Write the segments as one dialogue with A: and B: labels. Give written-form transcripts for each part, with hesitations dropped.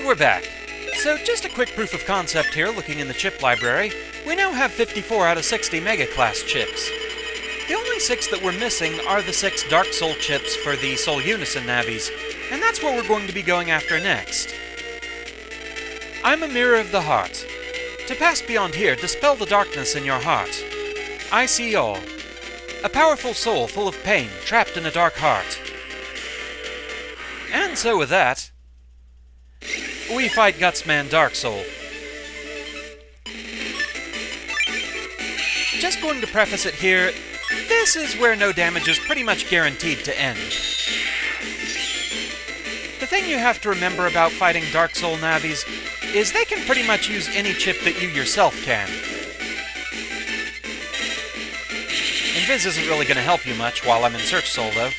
A: we're back. So just a quick proof of concept here, looking in the chip library. We now have 54 out of 60 Mega Class chips. The only 6 that we're missing are the 6 Dark Soul chips for the Soul Unison Navis, and that's what we're going to be going after next. I'm a mirror of the heart. To pass beyond here, dispel the darkness in your heart. I see all. A powerful soul full of pain, trapped in a dark heart. And so with that, we fight GutsMan Dark Soul. Just going to preface it here, this is where no damage is pretty much guaranteed to end. The thing you have to remember about fighting Dark Soul Navis is they can pretty much use any chip that you yourself can. Invis isn't really going to help you much while I'm in Search Soul, though.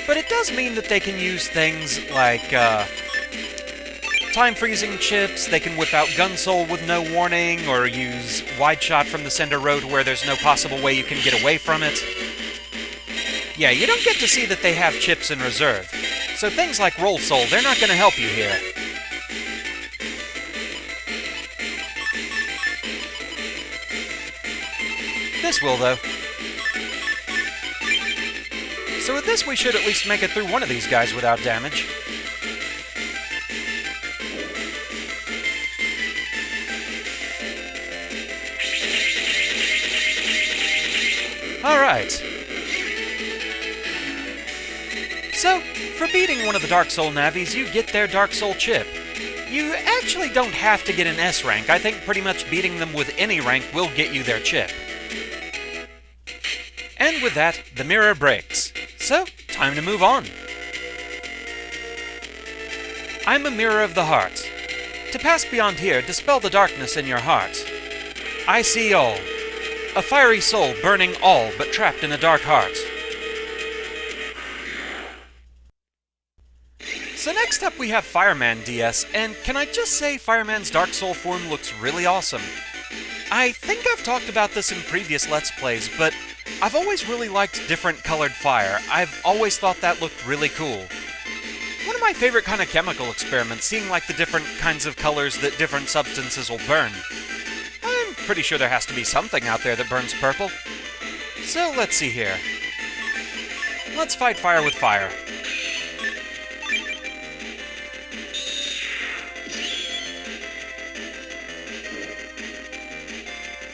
A: But it does mean that they can use things like, time-freezing chips, they can whip out Gun Soul with no warning, or use Wide Shot from the Cinder Road where there's no possible way you can get away from it. Yeah, you don't get to see that they have chips in reserve, so things like Roll Soul, they're not going to help you here. This will, though. So with this, we should at least make it through one of these guys without damage. Alright. So, for beating one of the Dark Soul Navis, you get their Dark Soul chip. You actually don't have to get an S rank. I think pretty much beating them with any rank will get you their chip. And with that, the mirror breaks. So, time to move on. I'm a mirror of the heart. To pass beyond here, dispel the darkness in your heart. I see all. A fiery soul burning all but trapped in a dark heart. So next up we have FireMan DS, and can I just say FireMan's Dark Soul form looks really awesome. I think I've talked about this in previous Let's Plays, but I've always really liked different colored fire. I've always thought that looked really cool. One of my favorite kind of chemical experiments, seeing like the different kinds of colors that different substances will burn. I'm pretty sure there has to be something out there that burns purple. So let's see here. Let's fight fire with fire.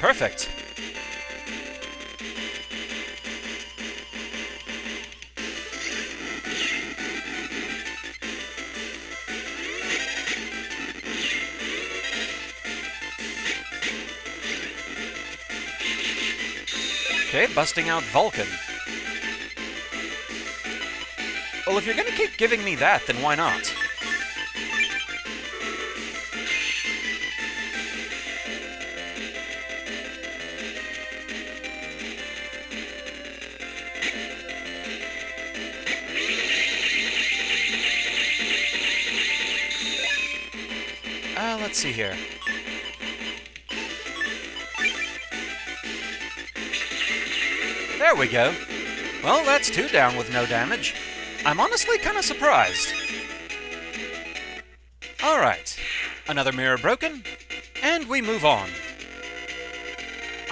A: Perfect. Okay, busting out Vulcan. Well, if you're gonna keep giving me that, then why not? Let's see here. There we go. Well, that's 2 down with no damage. I'm honestly kind of surprised. Alright. Another mirror broken, and we move on.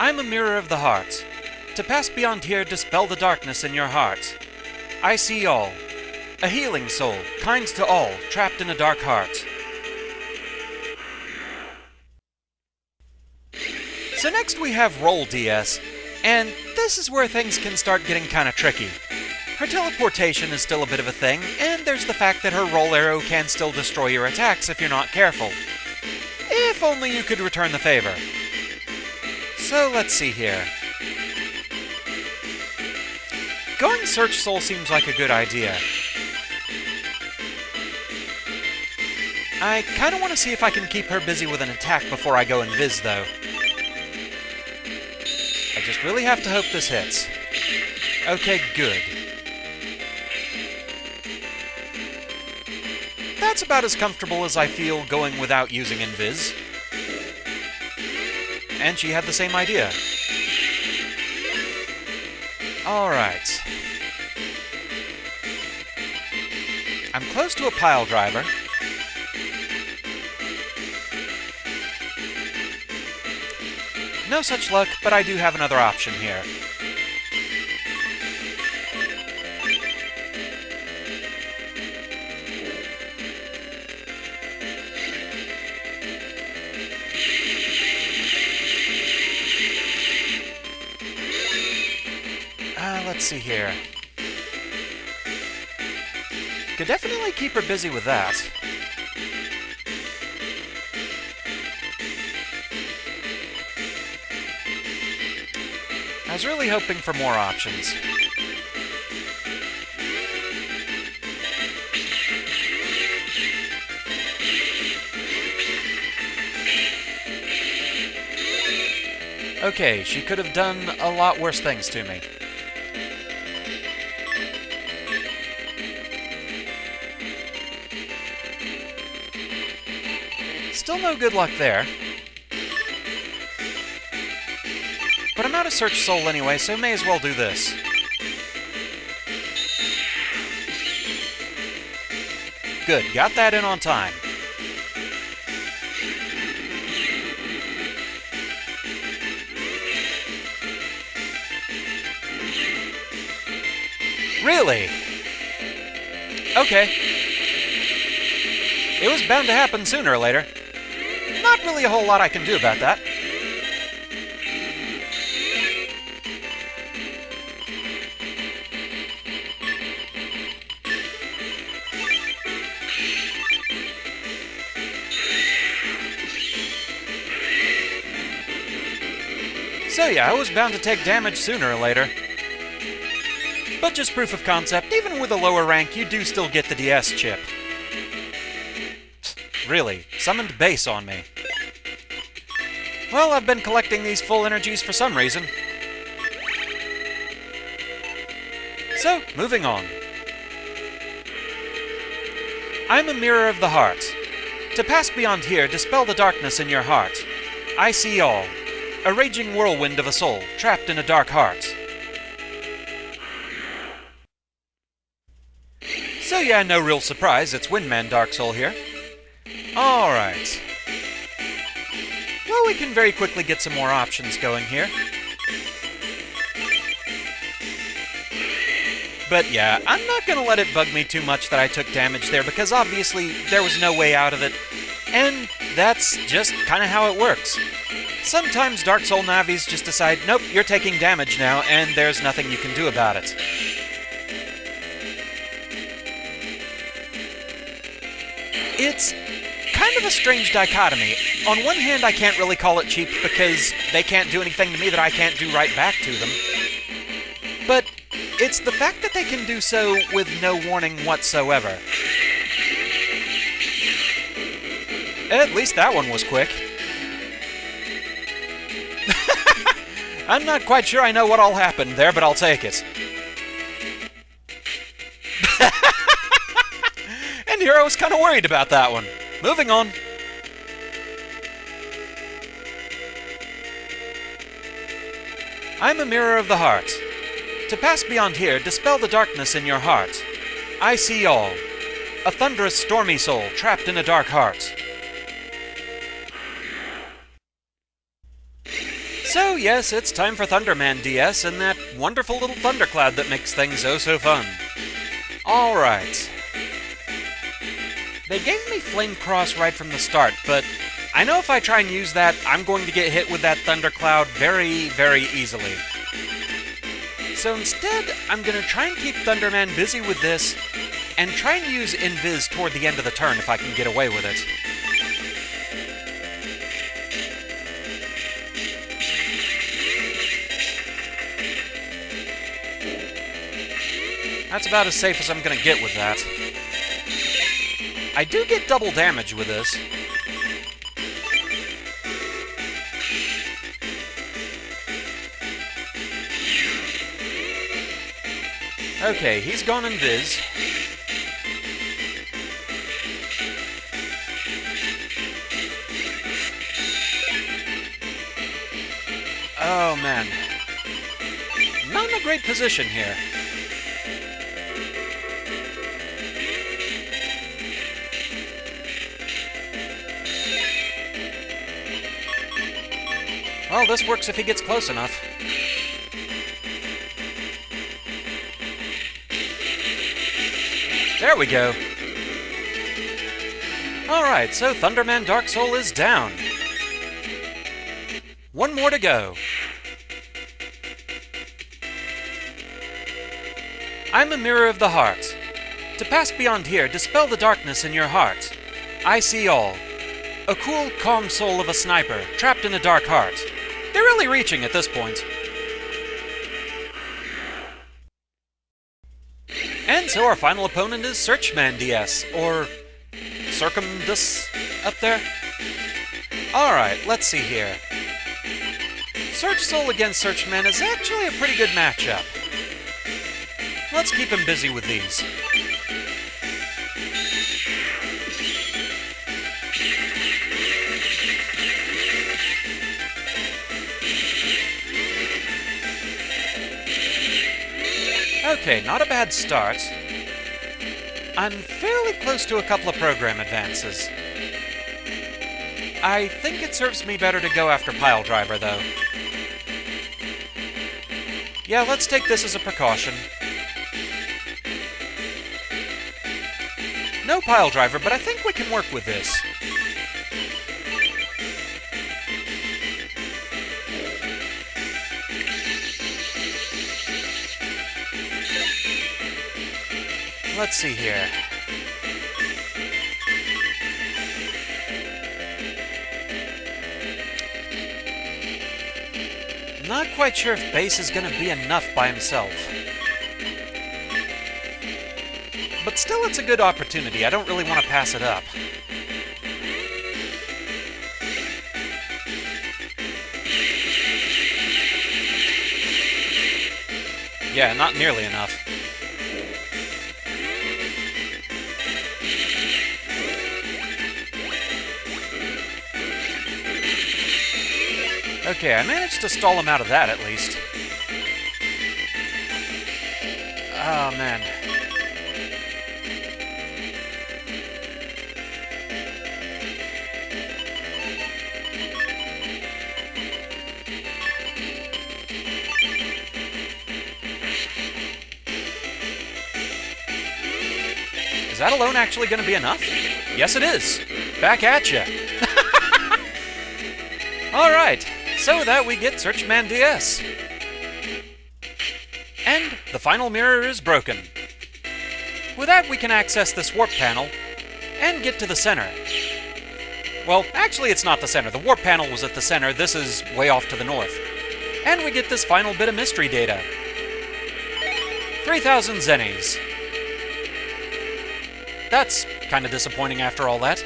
A: I'm a mirror of the heart. To pass beyond here, dispel the darkness in your heart. I see all. A healing soul, kind to all, trapped in a dark heart. So next we have Roll DS, and this is where things can start getting kind of tricky. Her teleportation is still a bit of a thing, and there's the fact that her roll arrow can still destroy your attacks if you're not careful. If only you could return the favor. So let's see here. Going Search Soul seems like a good idea. I kind of want to see if I can keep her busy with an attack before I go Invis, though. I just really have to hope this hits. Okay, good. That's about as comfortable as I feel going without using Invis. And she had the same idea. Alright. I'm close to a pile driver. No such luck, but I do have another option here. Let's see here. Could definitely keep her busy with that. I was really hoping for more options. Okay, she could have done a lot worse things to me. Still no good luck there. But I'm out of Search Soul anyway, so may as well do this. Good, got that in on time. Really? Okay. It was bound to happen sooner or later. Not really a whole lot I can do about that. So yeah, I was bound to take damage sooner or later. But just proof of concept, even with a lower rank, you do still get the DS chip. Really, summoned base on me. Well, I've been collecting these full energies for some reason. So, moving on. I'm a mirror of the heart. To pass beyond here, dispel the darkness in your heart. I see all. A raging whirlwind of a soul, trapped in a dark heart. So yeah, no real surprise, it's WindMan Dark Soul here. Alright. Well, we can very quickly get some more options going here. But yeah, I'm not gonna let it bug me too much that I took damage there, because obviously there was no way out of it, and that's just kinda how it works. Sometimes Dark Soul Navis just decide, nope, you're taking damage now, and there's nothing you can do about it. It's kind of a strange dichotomy. On one hand, I can't really call it cheap because they can't do anything to me that I can't do right back to them. But it's the fact that they can do so with no warning whatsoever. At least that one was quick. I'm not quite sure I know what all happened there, but I'll take it. And here I was kind of worried about that one. Moving on. I'm a mirror of the heart. To pass beyond here, dispel the darkness in your heart. I see all. A thunderous, stormy soul trapped in a dark heart. So yes, it's time for ThunderMan DS and that wonderful little thundercloud that makes things oh so fun. Alright. They gave me Flame Cross right from the start, but I know if I try and use that, I'm going to get hit with that thundercloud very, very easily. So instead, I'm going to try and keep ThunderMan busy with this, and try and use Invis toward the end of the turn if I can get away with it. That's about as safe as I'm going to get with that. I do get double damage with this. Okay, he's gone in Viz. Oh man. Not in a great position here. Well, this works if he gets close enough. There we go. Alright, so ThunderMan Dark Soul is down. One more to go. I'm a mirror of the heart. To pass beyond here, dispel the darkness in your heart. I see all. A cool, calm soul of a sniper, trapped in a dark heart. They're really reaching at this point. And so our final opponent is SearchMan DS, or Circumdus up there? Alright, let's see here. Search Soul against SearchMan is actually a pretty good matchup. Let's keep him busy with these. Okay, not a bad start. I'm fairly close to a couple of program advances. I think it serves me better to go after Pile Driver, though. Yeah, let's take this as a precaution. No Pile Driver, but I think we can work with this. Let's see here. Not quite sure if base is going to be enough by himself. But still, it's a good opportunity. I don't really want to pass it up. Yeah, not nearly enough. Okay, I managed to stall him out of that, at least. Oh, man. Is that alone actually going to be enough? Yes, it is. Back at ya. All right. So with that, we get SearchMan DS. And the final mirror is broken. With that, we can access this warp panel and get to the center. Well, actually, it's not the center. The warp panel was at the center. This is way off to the north. And we get this final bit of mystery data. 3,000 zennies. That's kind of disappointing after all that.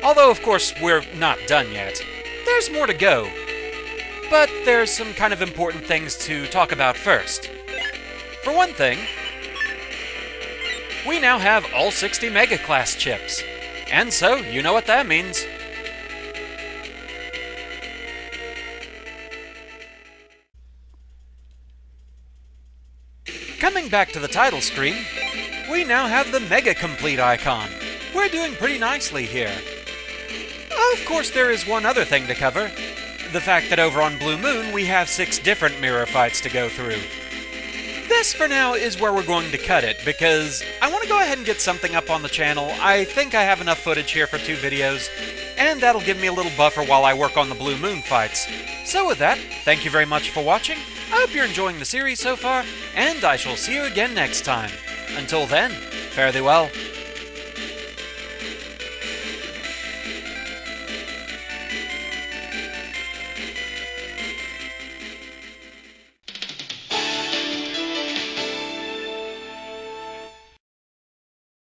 A: Although, of course, we're not done yet. There's more to go. But there's some kind of important things to talk about first. For one thing, we now have all 60 Mega Class chips. And so, you know what that means. Coming back to the title screen, we now have the Mega Complete icon. We're doing pretty nicely here. Of course, there is one other thing to cover. The fact that over on Blue Moon, we have 6 different mirror fights to go through. This, for now, is where we're going to cut it, because I want to go ahead and get something up on the channel. I think I have enough footage here for 2 videos, and that'll give me a little buffer while I work on the Blue Moon fights. So with that, thank you very much for watching. I hope you're enjoying the series so far, and I shall see you again next time. Until then, fare thee well.